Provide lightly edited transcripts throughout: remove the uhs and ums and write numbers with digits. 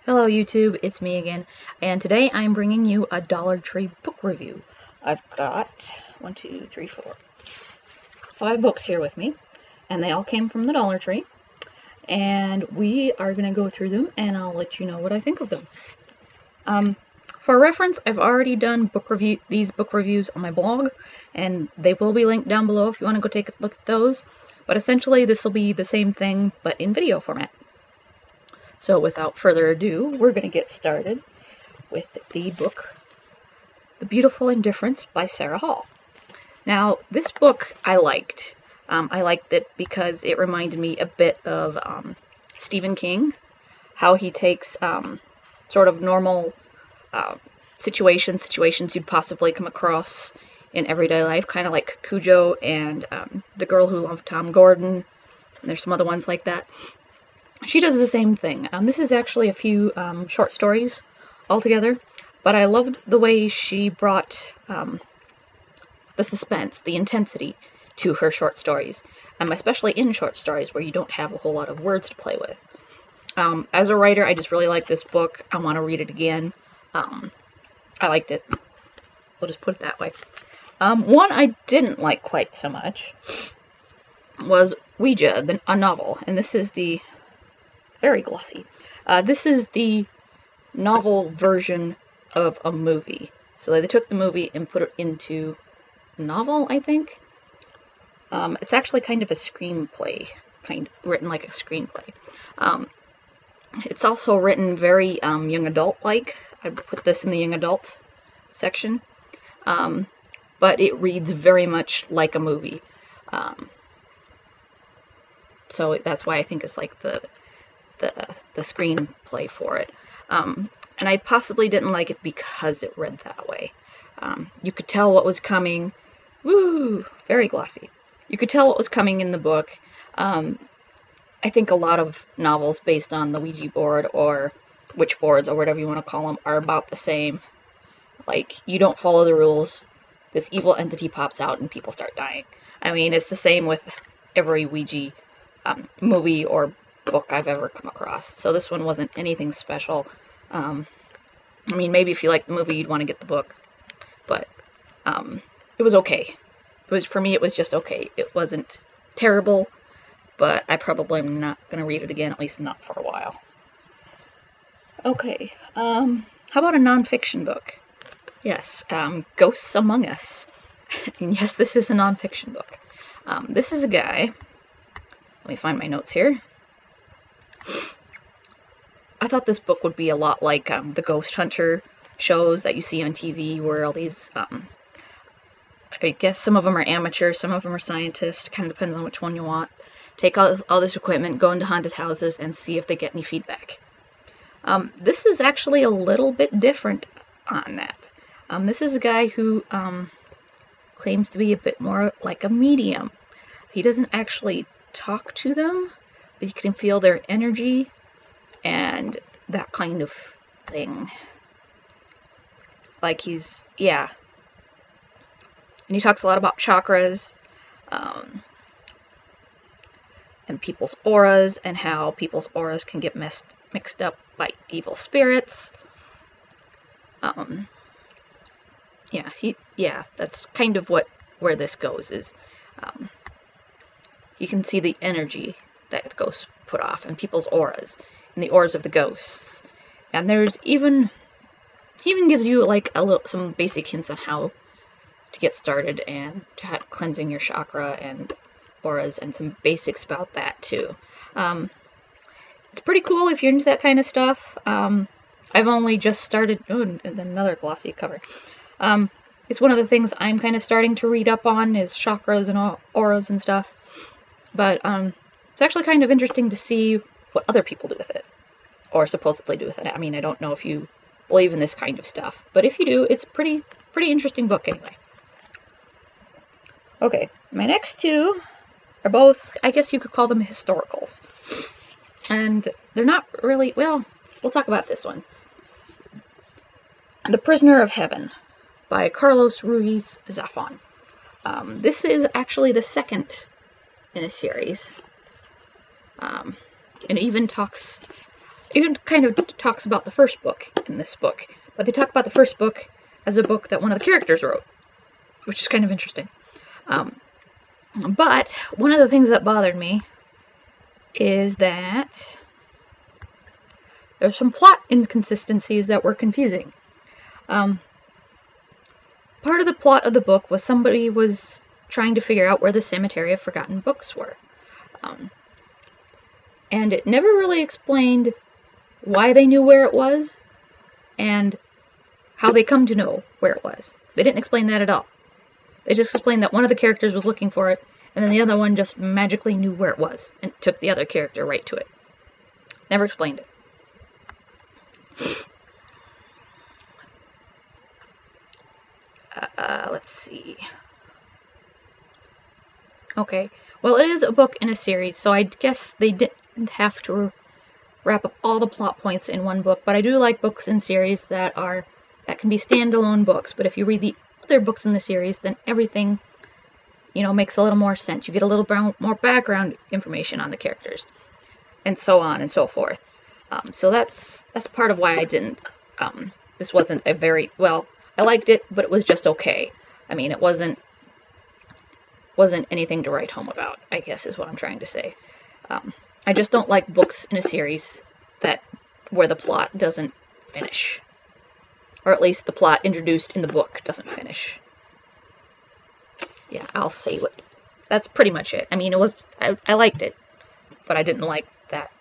Hello YouTube, it's me again, and today I'm bringing you a Dollar Tree book review. I've got 5 books here with me, and they all came from the Dollar Tree, and we are going to go through them, and I'll let you know what I think of them. For reference, I've already done these book reviews on my blog, and they will be linked down below if you want to go take a look at those, but essentially this will be the same thing, but in video format. So without further ado, we're going to get started with the book, The Beautiful Indifference by Sarah Hall. Now, this book I liked. I liked it because it reminded me a bit of Stephen King, how he takes sort of normal situations you'd possibly come across in everyday life, kind of like Cujo and The Girl Who Loved Tom Gordon, and there's some other ones like that. She does the same thing. This is actually a few short stories altogether, but I loved the way she brought the suspense, the intensity to her short stories, especially in short stories where you don't have a whole lot of words to play with. As a writer, I just really like this book. I want to read it again. I liked it. We'll just put it that way. One I didn't like quite so much was Ouija, a novel, and this is the Very Glossy. This is the novel version of a movie. So they took the movie and put it into a novel, I think. It's actually kind of a screenplay, written like a screenplay. It's also written very young adult-like. I put this in the young adult section. But it reads very much like a movie. So that's why I think it's like the screenplay for it. And I possibly didn't like it because it read that way. You could tell what was coming. Woo! Very glossy. You could tell what was coming in the book. I think a lot of novels based on the Ouija board or witch boards or whatever you want to call them are about the same. Like, you don't follow the rules, this evil entity pops out and people start dying. I mean, it's the same with every Ouija movie or book I've ever come across. So this one wasn't anything special. I mean, maybe if you like the movie, you'd want to get the book. But it was okay. For me, it was just okay. It wasn't terrible, but I probably am not going to read it again, at least not for a while. Okay, how about a nonfiction book? Yes, Ghosts Among Us. And yes, this is a nonfiction book. This is a guy. Let me find my notes here. I thought this book would be a lot like the Ghost Hunter shows that you see on TV, where all these, I guess some of them are amateurs, some of them are scientists, kind of depends on which one you want. Take all this equipment, go into haunted houses, and see if they get any feedback. This is actually a little bit different on that. This is a guy who claims to be a bit more like a medium. He doesn't actually talk to them, but you can feel their energy and that kind of thing. Like yeah. And he talks a lot about chakras, and people's auras, and how people's auras can get mixed up by evil spirits. Yeah, that's kind of where this goes, is you can see the energy that the ghosts put off, and people's auras, and the auras of the ghosts. And there's he even gives you like some basic hints on how to get started and to have cleansing your chakra and auras, and some basics about that too. It's pretty cool if you're into that kind of stuff. I've only just started. Oh, and another glossy cover. It's one of the things I'm kind of starting to read up on, is chakras and auras and stuff. But it's actually kind of interesting to see what other people do with it, or supposedly do with it. I mean, I don't know if you believe in this kind of stuff, but if you do, it's a pretty interesting book anyway. Okay, my next two are both, I guess you could call them historicals. And they're not really, well, we'll talk about this one. The Prisoner of Heaven by Carlos Ruiz Zafón. This is actually the second in a series. And it even talks even kind of talks about the first book in this book, but they talk about the first book as a book that one of the characters wrote, which is kind of interesting. But one of the things that bothered me is that there's some plot inconsistencies that were confusing. Part of the plot of the book was somebody was trying to figure out where the Cemetery of Forgotten Books were. And it never really explained why they knew where it was and how they come to know where it was. They didn't explain that at all. They just explained that one of the characters was looking for it, and then the other one just magically knew where it was and took the other character right to it. Never explained it. Let's see. Okay, well, it is a book in a series, so I guess they didn't have to wrap up all the plot points in one book, but I do like books in series that can be standalone books. But if you read the other books in the series, then everything, makes a little more sense. You get a little more background information on the characters, and so on and so forth. So that's part of why I didn't. This wasn't a very well. I liked it, but it was just okay. I mean, it wasn't anything to write home about, I guess is what I'm trying to say. I just don't like books in a series where the plot doesn't finish. Or at least the plot introduced in the book doesn't finish. Yeah, I'll say that's pretty much it. I mean, I liked it, but I didn't like that.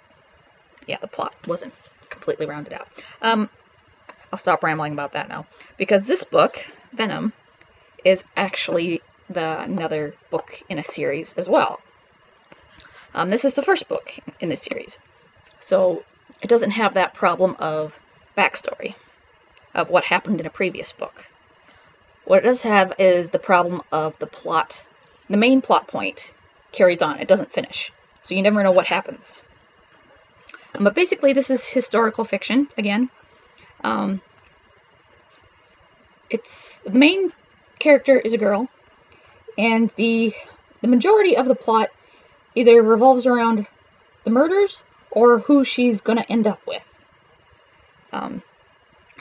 Yeah, the plot wasn't completely rounded out. I'll stop rambling about that now, because this book, Venom, is actually another book in a series as well. This is the first book in the series, so it doesn't have that problem of backstory of what happened in a previous book. What it does have is the problem of the plot. The main plot point carries on. It doesn't finish, so you never know what happens. But basically, this is historical fiction again. The main character is a girl, and the majority of the plot either revolves around the murders or who she's going to end up with.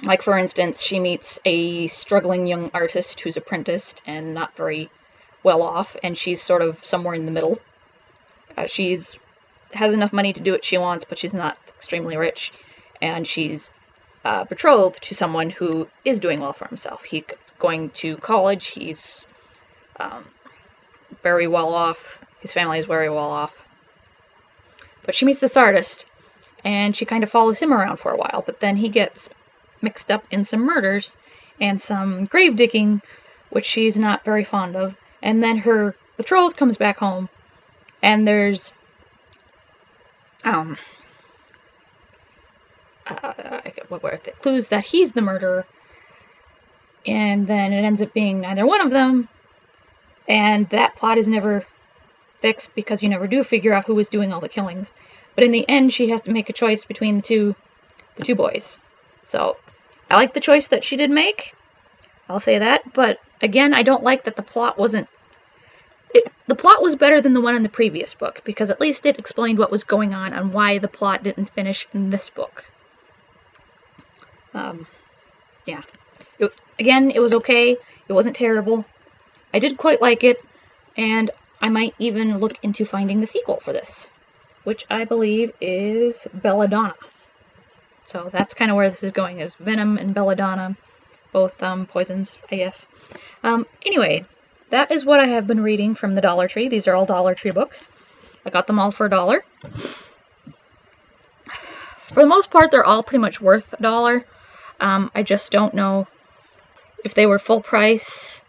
Like, for instance, she meets a struggling young artist who's apprenticed and not very well off, and she's sort of somewhere in the middle. She's has enough money to do what she wants, but she's not extremely rich, and she's betrothed to someone who is doing well for himself. He's going to college, he's very well off, his family is very well off. But she meets this artist, and she kind of follows him around for a while, but then he gets mixed up in some murders and some grave digging, which she's not very fond of, and then her betrothed comes back home, and there's clues that he's the murderer, and then it ends up being neither one of them, and that plot is never fixed because you never do figure out who is doing all the killings. But in the end, she has to make a choice between the two boys. So I like the choice that she did make, I'll say that, but again, I don't like that the plot wasn't. The plot was better than the one in the previous book, because at least it explained what was going on and why the plot didn't finish in this book. Yeah. Again, it was okay. It wasn't terrible. I did quite like it, and I might even look into finding the sequel for this, which I believe is Belladonna. So that's kind of where this is going, is Venom and Belladonna, both poisons, I guess. Anyway, that is what I have been reading from the Dollar Tree. These are all Dollar Tree books. I got them all for $1. For the most part, they're all pretty much worth $1. I just don't know if they were full price.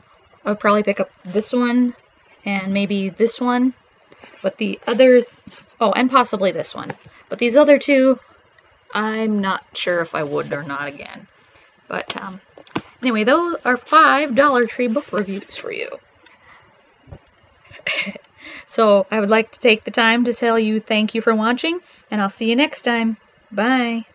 I would probably pick up this one and maybe this one. But the others, and possibly this one. But these other two, I'm not sure if I would or not again. But anyway, those are 5 Dollar Tree book reviews for you. So I would like to take the time to tell you thank you for watching, and I'll see you next time. Bye.